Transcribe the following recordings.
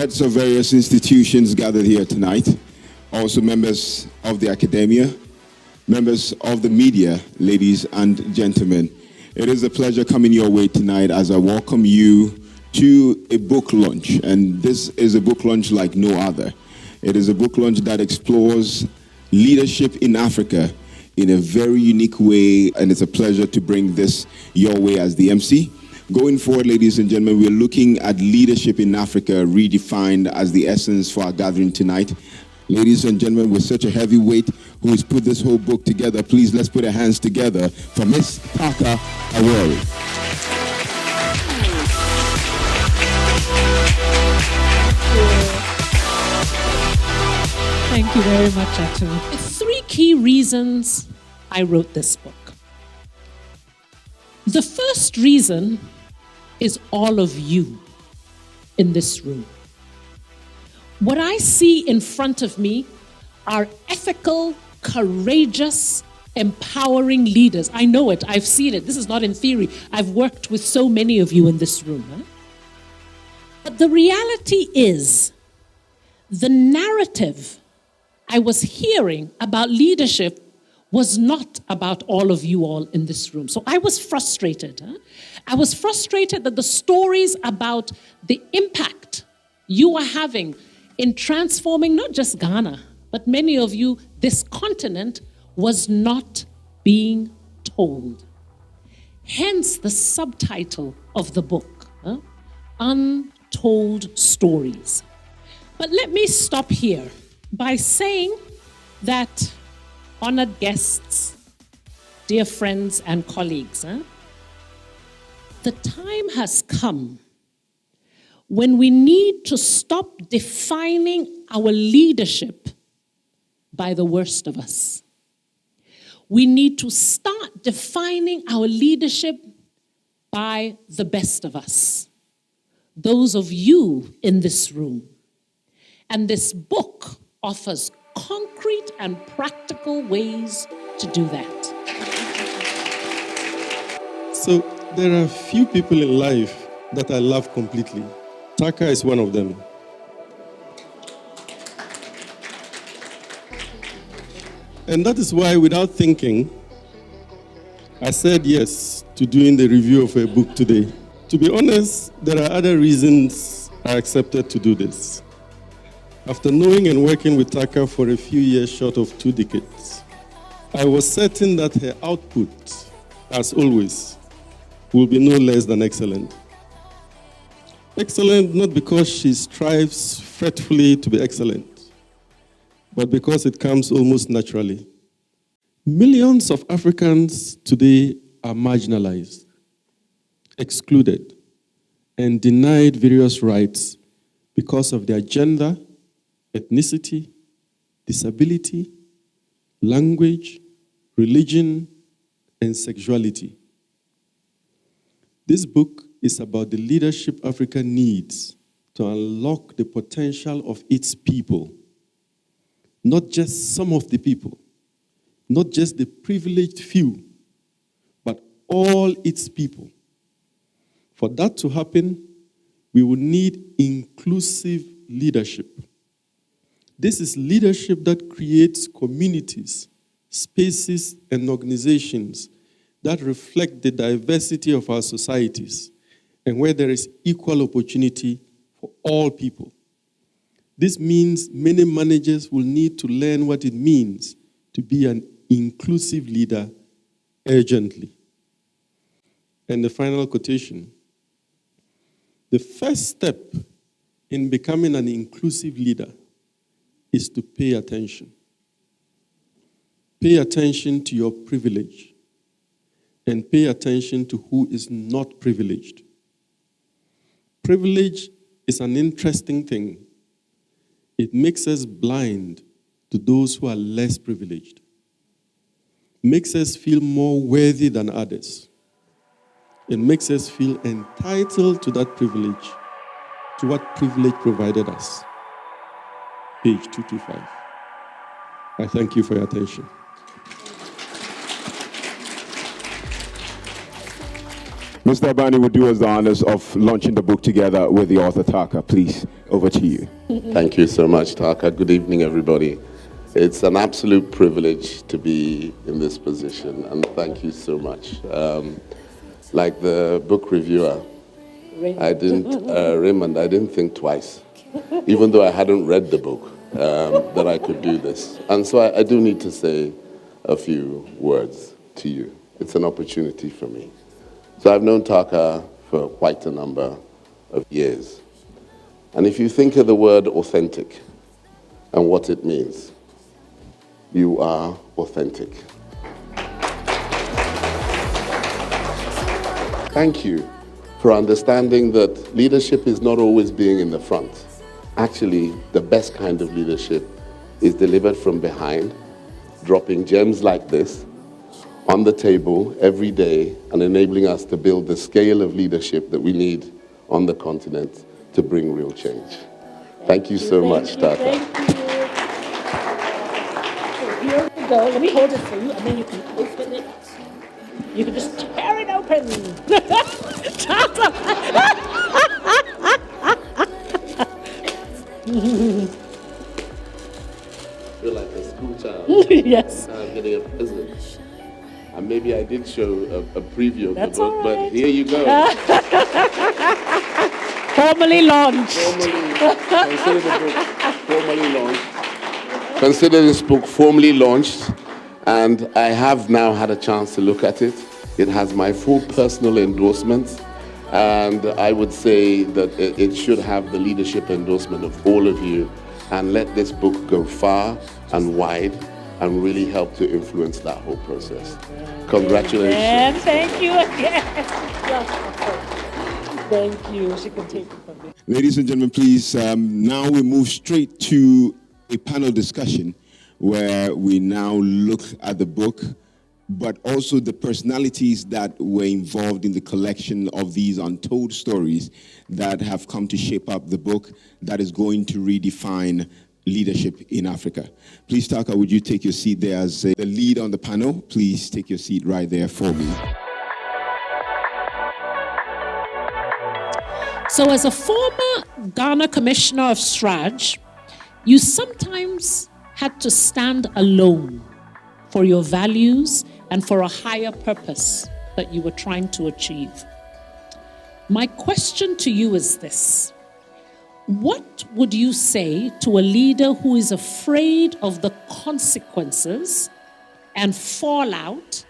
heads of various institutions gathered here tonight, also members of the academia, members of the media, ladies and gentlemen. It is a pleasure coming your way tonight as I welcome you to a book launch. And this is a book launch like no other. It is a book launch that explores leadership in Africa in a very unique way, and it's a pleasure to bring this your way as the MC. Going forward, ladies and gentlemen, we're looking at leadership in Africa redefined as the essence for our gathering tonight. Ladies and gentlemen, with such a heavyweight who has put this whole book together, please let's put our hands together for Miss Taaka Awori. Thank you very much, actually. 3 key reasons I wrote this book. The first reason is all of you in this room. What I see in front of me are ethical, courageous, empowering leaders. I know it. I've seen it. This is not in theory. I've worked with so many of you in this room. But the reality is, the narrative I was hearing about leadership was not about all of you all in this room. So I was frustrated. I was frustrated that the stories about the impact you are having in transforming not just Ghana, but many of you, this continent, was not being told. Hence the subtitle of the book, Untold Stories. But let me stop here by saying that, honored guests, dear friends and colleagues, the time has come when we need to stop defining our leadership by the worst of us. We need to start defining our leadership by the best of us, those of you in this room. And this book offers concrete and practical ways to do that. So there are few people in life that I love completely. Taaka is one of them. And that is why, without thinking, I said yes to doing the review of a book today. To be honest, there are other reasons I accepted to do this. After knowing and working with Taaka for a few years short of 2 decades, I was certain that her output, as always, will be no less than excellent. Excellent not because she strives fretfully to be excellent, but because it comes almost naturally. Millions of Africans today are marginalized, excluded, and denied various rights because of their gender, ethnicity, disability, language, religion, and sexuality. This book is about the leadership Africa needs to unlock the potential of its people. Not just some of the people, not just the privileged few, but all its people. For that to happen, we will need inclusive leadership. This is leadership that creates communities, spaces, and organizations that reflect the diversity of our societies and where there is equal opportunity for all people. This means many managers will need to learn what it means to be an inclusive leader urgently. And the final quotation. The first step in becoming an inclusive leader is to pay attention. Pay attention to your privilege and pay attention to who is not privileged. Privilege is an interesting thing. It makes us blind to those who are less privileged. Makes us feel more worthy than others. It makes us feel entitled to that privilege, to what privilege provided us. Page 225. I thank you for your attention. Mr. Abani will do us the honors of launching the book together with the author Taaka, please. over to you. Thank you so much, Taaka. Good evening, everybody. It's an absolute privilege to be in this position, and thank you so much. Like the book reviewer, Raymond, I didn't think twice, even though I hadn't read the book, that I could do this. And so I do need to say a few words to you. It's an opportunity for me. So I've known Taaka for quite a number of years. And if you think of the word authentic and what it means, you are authentic. Thank you for understanding that leadership is not always being in the front. Actually, the best kind of leadership is delivered from behind, dropping gems like this on the table every day and enabling us to build the scale of leadership that we need on the continent to bring real change. Thank you so much, Taaka. Thank you. So here we go. Let me hold it for you, and then you can open it. You can just tear it open. I feel like a school child. Yes. Getting a present. And maybe I did show a preview of That's the book, all but right. here you go. Formally launched. Consider the book formally launched. Consider this book formally launched, and I have now had a chance to look at it. It has my full personal endorsement, and I would say that it should have the leadership endorsement of all of you, and let this book go far and wide and really help to influence that whole process. Congratulations. And thank you again. Thank you. She can take it from me. Ladies and gentlemen, please, now we move straight to a panel discussion where we now look at the book, but also the personalities that were involved in the collection of these untold stories that have come to shape up the book that is going to redefine leadership in Africa. Please, Taaka, would you take your seat there as the lead on the panel? Please take your seat right there for me. So as a former Ghana Commissioner of Straj, you sometimes had to stand alone for your values and for a higher purpose that you were trying to achieve. My question to you is this: what would you say to a leader who is afraid of the consequences and fallout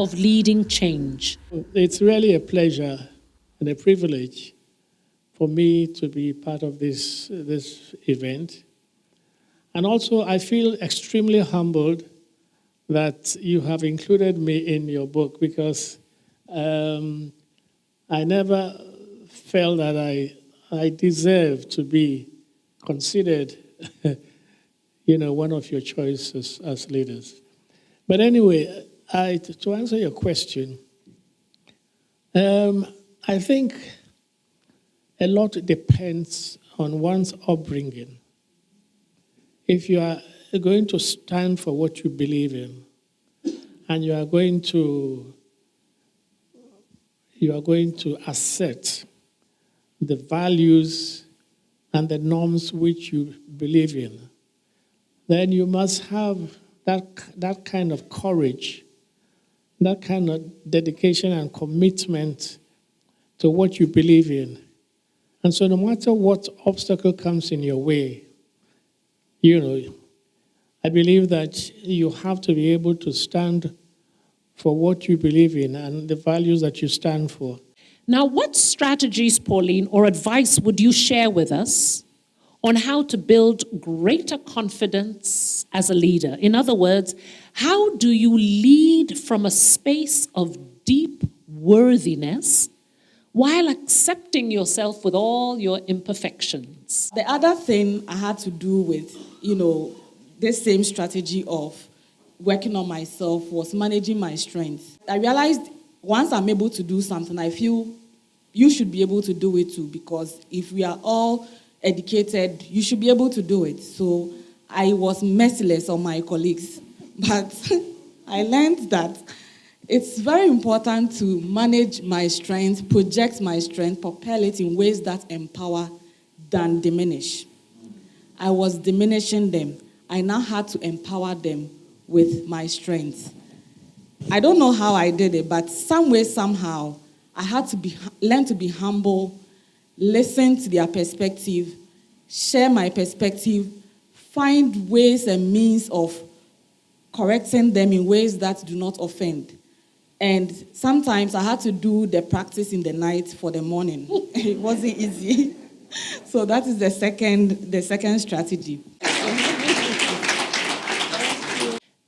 of leading change? It's really a pleasure and a privilege for me to be part of this event. And also, I feel extremely humbled that you have included me in your book, because I never felt that I deserve to be considered, one of your choices as leaders. But anyway, to answer your question, I think a lot depends on one's upbringing. If you are going to stand for what you believe in, and you are going to assert the values and the norms which you believe in, then you must have that kind of courage, that kind of dedication and commitment to what you believe in. And so no matter what obstacle comes in your way, I believe that you have to be able to stand for what you believe in and the values that you stand for. Now, what strategies, Pauline, or advice would you share with us on how to build greater confidence as a leader? In other words, how do you lead from a space of deep worthiness while accepting yourself with all your imperfections? The other thing I had to do with, this same strategy of working on myself was managing my strengths. I realized once I'm able to do something, I feel you should be able to do it too, because if we are all educated, you should be able to do it. So I was merciless on my colleagues, but I learned that it's very important to manage my strength, project my strength, propel it in ways that empower than diminish. I was diminishing them. I now had to empower them with my strength. I don't know how I did it, but some way, somehow, I had to learn to be humble, listen to their perspective, share my perspective, find ways and means of correcting them in ways that do not offend. And sometimes I had to do the practice in the night for the morning. It wasn't easy. So that is the second strategy.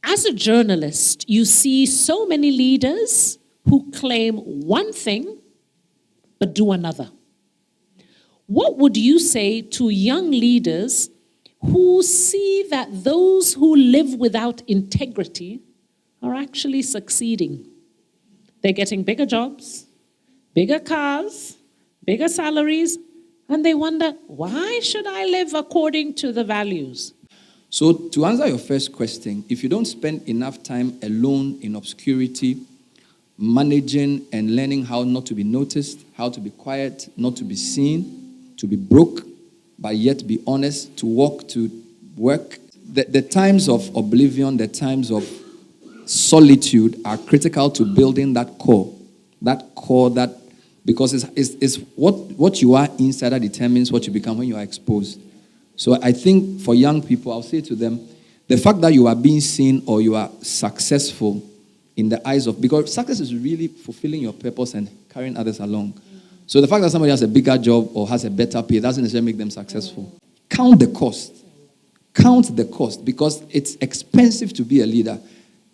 As a journalist, you see so many leaders who claim one thing but do another. What would you say to young leaders who see that those who live without integrity are actually succeeding? They're getting bigger jobs, bigger cars, bigger salaries, and they wonder, why should I live according to the values? So to answer your first question, if you don't spend enough time alone in obscurity, managing and learning how not to be noticed, how to be quiet, not to be seen, to be broke, but yet be honest, to walk, to work, the times of oblivion, the times of solitude are critical to building that core that, because it's what you are inside that determines what you become when you are exposed. So I think for young people, I'll say to them, the fact that you are being seen or you are successful in the eyes of, because success is really fulfilling your purpose and carrying others along. So the fact that somebody has a bigger job or has a better pay doesn't necessarily make them successful. Count the cost. Count the cost, because it's expensive to be a leader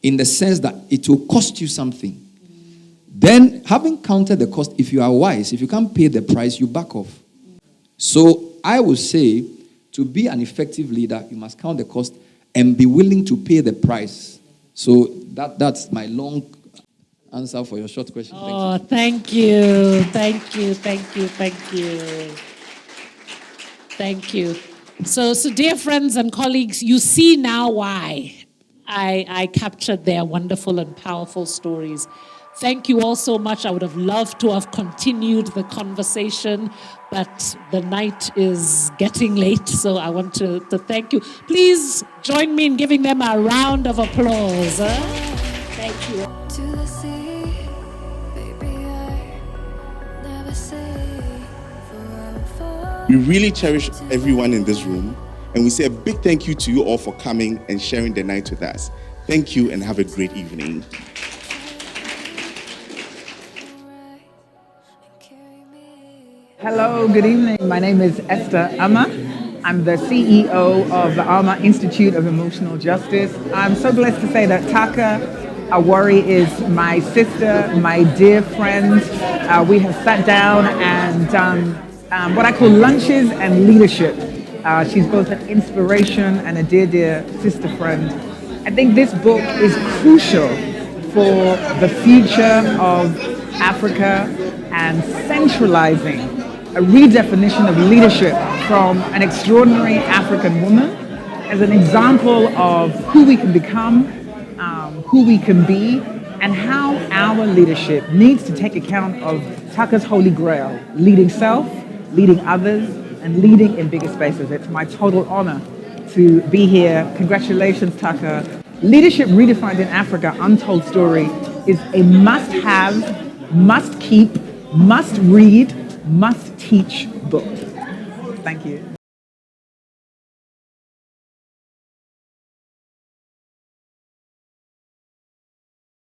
in the sense that it will cost you something. Then, having counted the cost, if you are wise, if you can't pay the price, you back off. So I would say, to be an effective leader, you must count the cost and be willing to pay the price. So that's my long answer for your short question. Oh, thank you. Thank you. Thank you. Thank you. Thank you. So dear friends and colleagues, you see now why I captured their wonderful and powerful stories. Thank you all so much. I would have loved to have continued the conversation, but the night is getting late, so I want to thank you. Please join me in giving them a round of applause. Thank you. To the sea, baby, I never say forever. We really cherish everyone in this room, and we say a big thank you to you all for coming and sharing the night with us. Thank you and have a great evening. Hello, good evening. My name is Esther Amma. I'm the CEO of the Alma Institute of Emotional Justice. I'm so blessed to say that Taaka Awori is my sister, my dear friend. We have sat down and done what I call lunches and leadership. She's both an inspiration and a dear, dear sister friend. I think this book is crucial for the future of Africa and centralizing a redefinition of leadership from an extraordinary African woman as an example of who we can become, who we can be, and how our leadership needs to take account of Taaka's holy grail, leading self, leading others, and leading in bigger spaces. It's my total honor to be here. Congratulations, Taaka. Leadership Redefined in Africa, Untold Story, is a must-have, must-keep, must-read, must-teach book. Thank you.